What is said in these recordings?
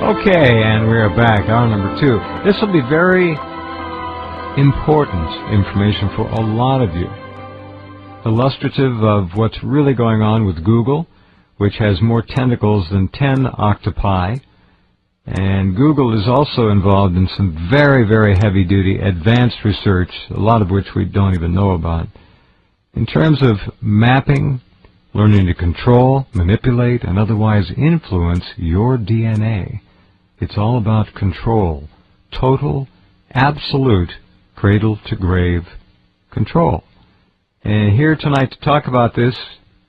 Okay, and we are back, hour number 2. This will be very important information for a lot of you. Illustrative of what's really going on with Google, which has more tentacles than 10 octopi. And Google is also involved in some very, very heavy-duty advanced research, a lot of which we don't even know about, in terms of mapping, learning to control, manipulate, and otherwise influence your DNA. It's all about control, total, absolute, cradle-to-grave control. And here tonight to talk about this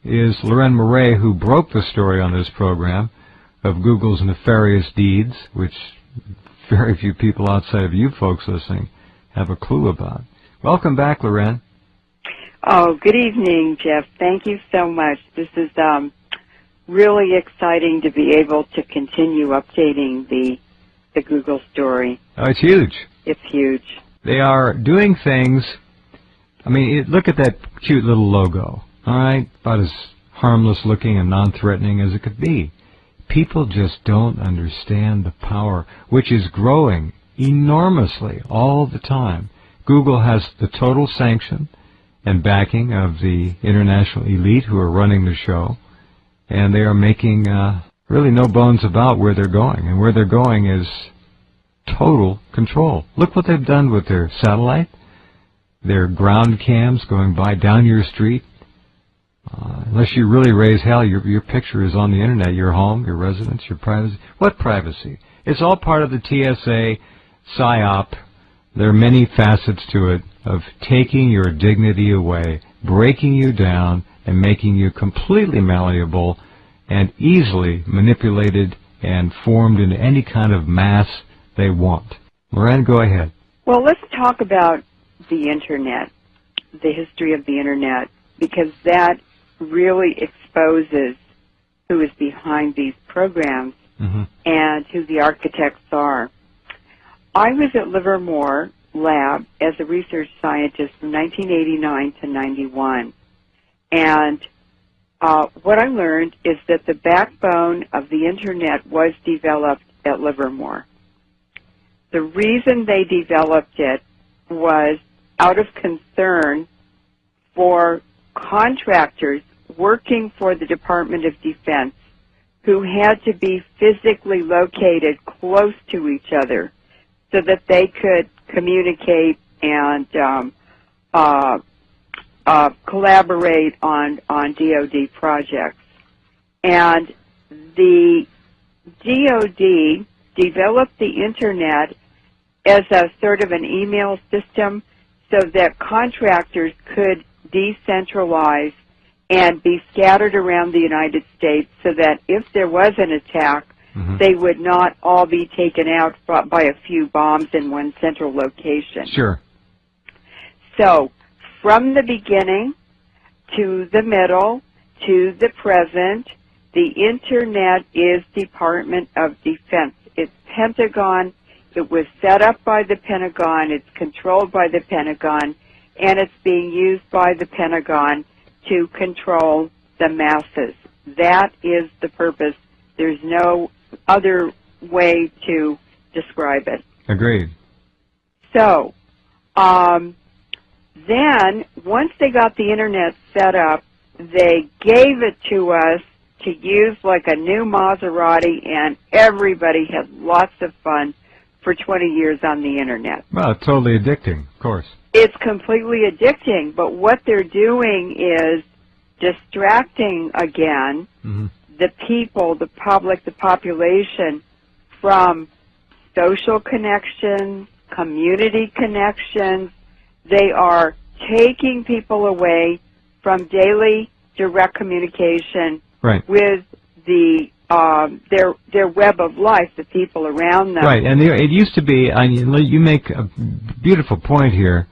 is Leuren Moret, who broke the story on this program of Google's nefarious deeds, which very few people outside of you folks listening have a clue about. Welcome back, Leuren. Oh, good evening, Jeff. Thank you so much. This is really exciting to be able to continue updating the Google story. Oh, it's huge. It's huge. They are doing things. I mean, look at that cute little logo, all right? About as harmless looking and non-threatening as it could be. People just don't understand the power, which is growing enormously all the time. Google has the total sanction and backing of the international elite who are running the show, and they are making really no bones about where they're going. And where they're going is total control. Look what they've done with their satellite, their ground cams going by down your street. Unless you really raise hell, your picture is on the internet, your home, your residence, your privacy. What privacy? It's all part of the TSA PSYOP. There are many facets to it of taking your dignity away, breaking you down, and making you completely malleable and easily manipulated and formed into any kind of mass they want. Leuren, go ahead. Well, let's talk about the Internet, the history of the Internet, because that really exposes who is behind these programs and who the architects are. I was at Livermore Lab as a research scientist from 1989 to 91, and what I learned is that the backbone of the Internet was developed at Livermore. The reason they developed it was out of concern for contractors working for the Department of Defense who had to be physically located close to each other so that they could communicate and collaborate on DoD projects. And the DoD developed the Internet as a sort of an email system so that contractors could decentralize and be scattered around the United States so that if there was an attack, they would not all be taken out by a few bombs in one central location. Sure. So, from the beginning to the middle to the present, the Internet is Department of Defense. It's Pentagon. It was set up by the Pentagon. It's controlled by the Pentagon. And it's being used by the Pentagon to control the masses. That is the purpose. There's no other way to describe it. Agreed. So, then, once they got the Internet set up, they gave it to us to use like a new Maserati, and everybody had lots of fun for 20 years on the Internet. Well, totally addicting, of course. It's completely addicting, but what they're doing is distracting, again, the people, the public, the population from social connections, community connections. They are taking people away from daily direct communication with the their web of life, the people around them. Right, and it used to be, you make a beautiful point here,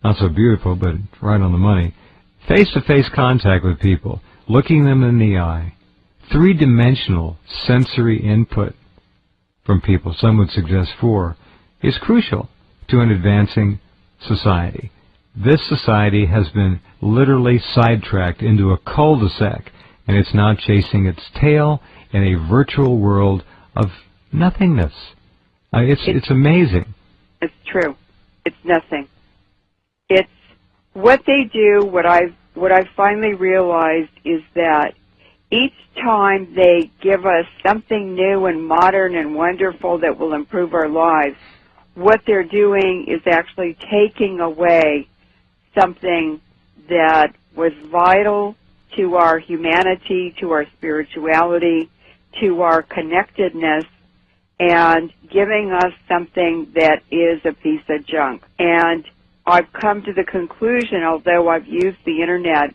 not so beautiful, but right on the money, face-to-face contact with people, looking them in the eye, three-dimensional sensory input from people, some would suggest 4, is crucial to an advancing society. This society has been literally sidetracked into a cul-de-sac, and it's now chasing its tail in a virtual world of Nothingness. It's amazing. It's true. It's nothing. It's what they do. What I've finally realized is that each time they give us something new and modern and wonderful that will improve our lives, what they're doing is actually taking away something that was vital to our humanity, to our spirituality, to our connectedness, and giving us something that is a piece of junk. And I've come to the conclusion, although I've used the Internet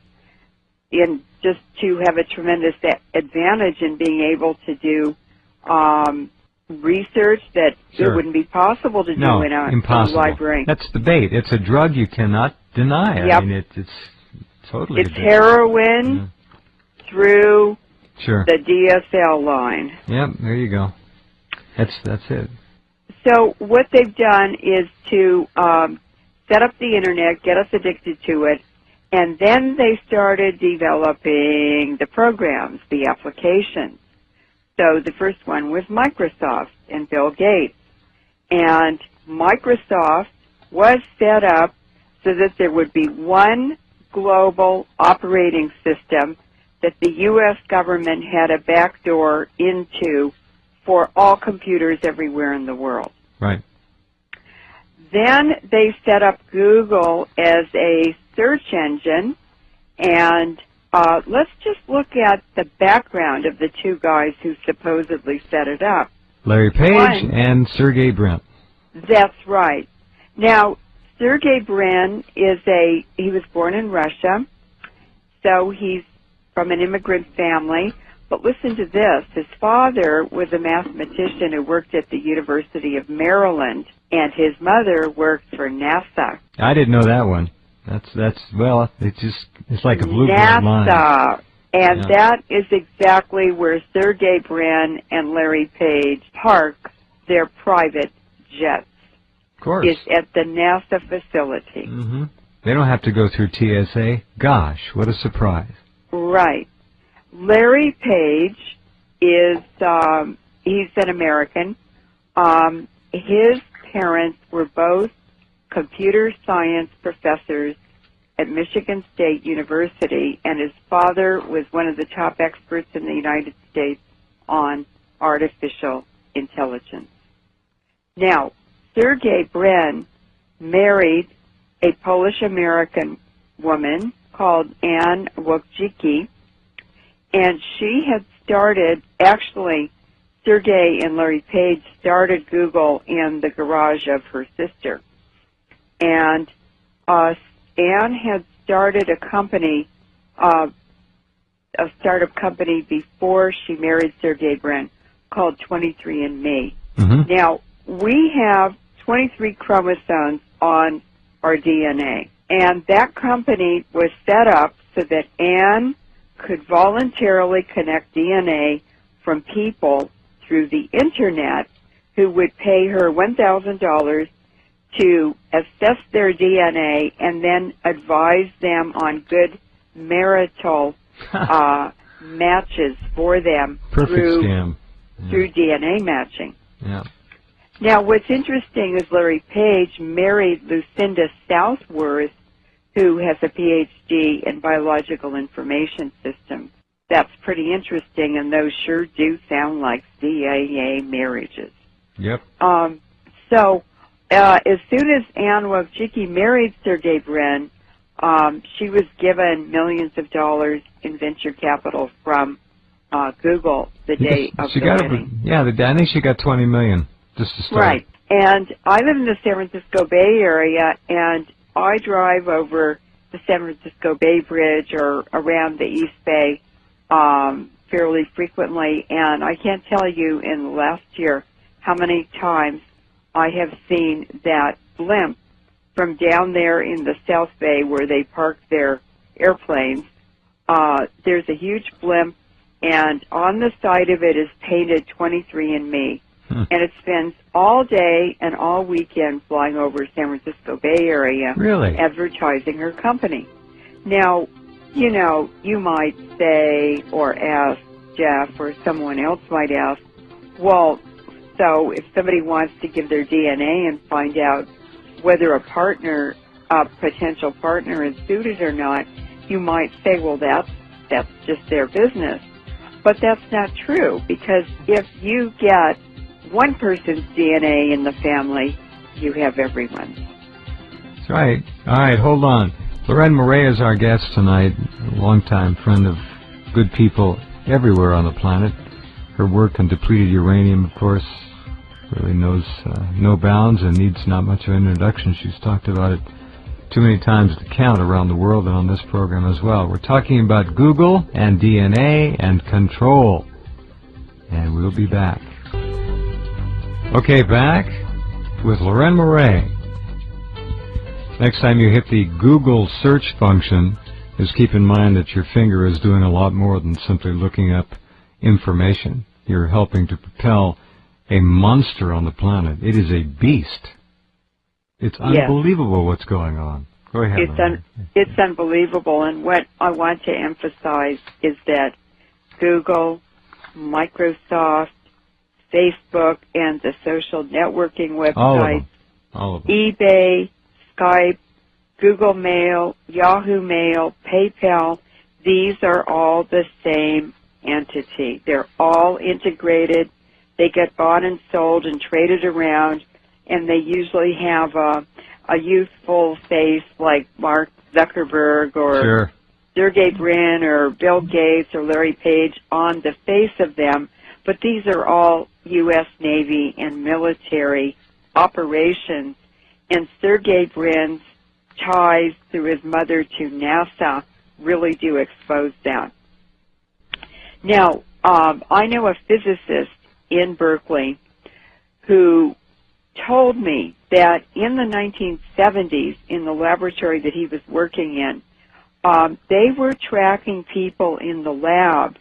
in just to have a tremendous advantage in being able to do research that Sure. it wouldn't be possible to do in a library. That's the bait. It's a drug you cannot deny. Yep. I mean, it's totally It's addictive. heroin through Sure. the DSL line. Yep, there you go. That's it. So what they've done is to set up the Internet, get us addicted to it, and then they started developing the programs, the applications. So the first one was Microsoft and Bill Gates. And Microsoft was set up so that there would be one global operating system that the U.S. government had a backdoor into for all computers everywhere in the world. Right. Then they set up Google as a search engine, and let's just look at the background of the two guys who supposedly set it up. Larry Page and Sergey Brin. That's right. Now, Sergey Brin he was born in Russia, so he's from an immigrant family. But listen to this. His father was a mathematician who worked at the University of Maryland, and his mother worked for NASA. I didn't know that one. Well, it's like a blue-blood line. NASA. And Yeah. that is exactly where Sergey Brin and Larry Page park their private jets. Of course. Is at the NASA facility. Mm-hmm. They don't have to go through TSA. Gosh, what a surprise. Right. Larry Page is, he's an American. His parents were both computer science professors at Michigan State University, and his father was one of the top experts in the United States on artificial intelligence. Now, Sergey Brin married a Polish-American woman called Anne Wojcicki, and she had started, actually, Sergey and Larry Page started Google in the garage of her sister. And Anne had started a company, a startup company before she married Sergey Brin called 23andMe. Mm-hmm. Now, we have 23 chromosomes on our DNA, and that company was set up so that Anne could voluntarily connect DNA from people through the Internet who would pay her $1,000 to assess their DNA and then advise them on good marital matches for them through DNA matching. Yeah. Now, what's interesting is Larry Page married Lucinda Southworth, who has a PhD in biological information systems. That's pretty interesting, and those sure do sound like CIA marriages. Yep. So, as soon as Anne Wojcicki married Sergey Brin, she was given millions of dollars in venture capital from Google the day of the wedding. I think she got $20 million just to start. Right. And I live in the San Francisco Bay Area, and I drive over the San Francisco Bay Bridge or around the East Bay fairly frequently, and I can't tell you in the last year how many times I have seen that blimp from down there in the South Bay where they park their airplanes. There's a huge blimp, and on the side of it is painted 23andMe. And it spends all day and all weekend flying over San Francisco Bay Area, really, advertising her company. Now, you know, you might say or ask Jeff, or someone else might ask, well, So if somebody wants to give their DNA and find out whether a potential partner is suited or not, you might say, well, that's just their business. But that's not true, because if you get one person's DNA in the family, you have everyone's. That's right. All right, hold on. Leuren Moret is our guest tonight, a longtime friend of good people everywhere on the planet. Her work on depleted uranium, of course, really knows no bounds and needs not much of an introduction. She's talked about it too many times to count around the world and on this program as well. We're talking about Google and DNA and control. And we'll be back. Okay, back with Leuren Moret. Next time you hit the Google search function, just keep in mind that your finger is doing a lot more than simply looking up information. You're helping to propel a monster on the planet. It is a beast. It's unbelievable what's going on. Go ahead. It's unbelievable, and what I want to emphasize is that Google, Microsoft, Facebook, and the social networking websites, all of them. eBay, Skype, Google Mail, Yahoo Mail, PayPal, these are all the same entity. They're all integrated. They get bought and sold and traded around, and they usually have a youthful face like Mark Zuckerberg or Sergey Brin or Bill Gates or Larry Page on the face of them, but these are all U.S. Navy and military operations, and Sergey Brin's ties through his mother to NASA really do expose that. Now, I know a physicist in Berkeley who told me that in the 1970s, in the laboratory that he was working in, they were tracking people in the lab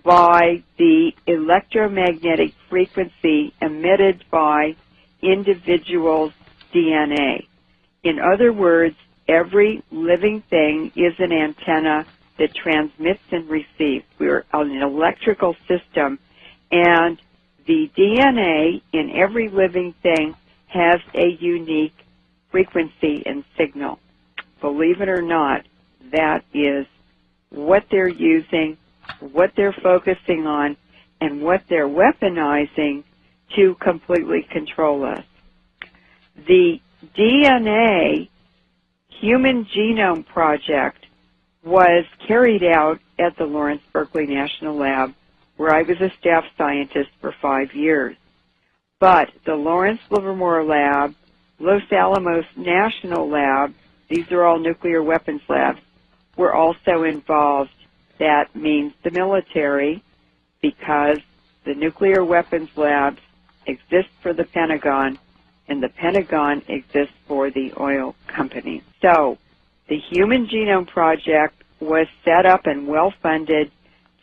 by the electromagnetic frequency emitted by individuals' DNA. In other words, every living thing is an antenna that transmits and receives. We're an electrical system, and the DNA in every living thing has a unique frequency and signal. Believe it or not, that is what they're using, what they're focusing on, and what they're weaponizing to completely control us. The DNA Human Genome Project was carried out at the Lawrence Berkeley National Lab, where I was a staff scientist for 5 years. But the Lawrence Livermore Lab, Los Alamos National Lab, these are all nuclear weapons labs, were also involved. That means the military, because the nuclear weapons labs exist for the Pentagon, and the Pentagon exists for the oil companies. So the Human Genome Project was set up and well-funded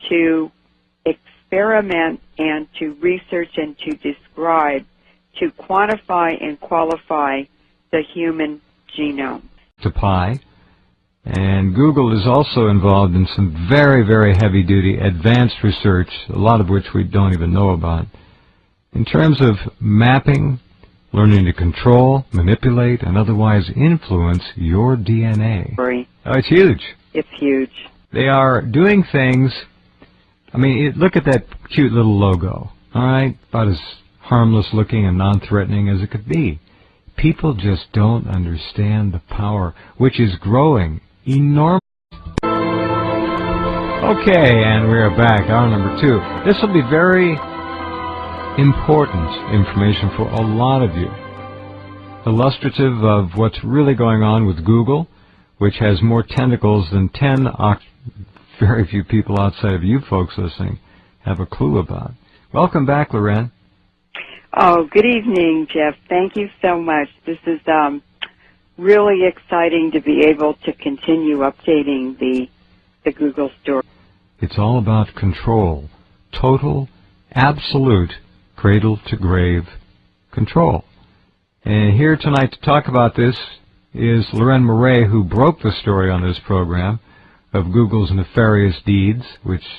to experiment and to research and to describe, to quantify and qualify the human genome. To Pi. And Google is also involved in some very, very heavy-duty advanced research, a lot of which we don't even know about, in terms of mapping, learning to control, manipulate, and otherwise influence your DNA. Oh, it's huge. It's huge. They are doing things. I mean, look at that cute little logo, all right? About as harmless looking and non-threatening as it could be. People just don't understand the power, which is growing enormous. Okay, and we are back, hour number 2. This will be very important information for a lot of you. Illustrative of what's really going on with Google, which has more tentacles than 10 very few people outside of you folks listening have a clue about. Welcome back, Leuren. Oh, good evening, Jeff. Thank you so much. This is really exciting to be able to continue updating the Google story. It's all about control. Total, absolute, cradle-to-grave control. And here tonight to talk about this is Leuren Moret, who broke the story on this program of Google's nefarious deeds, which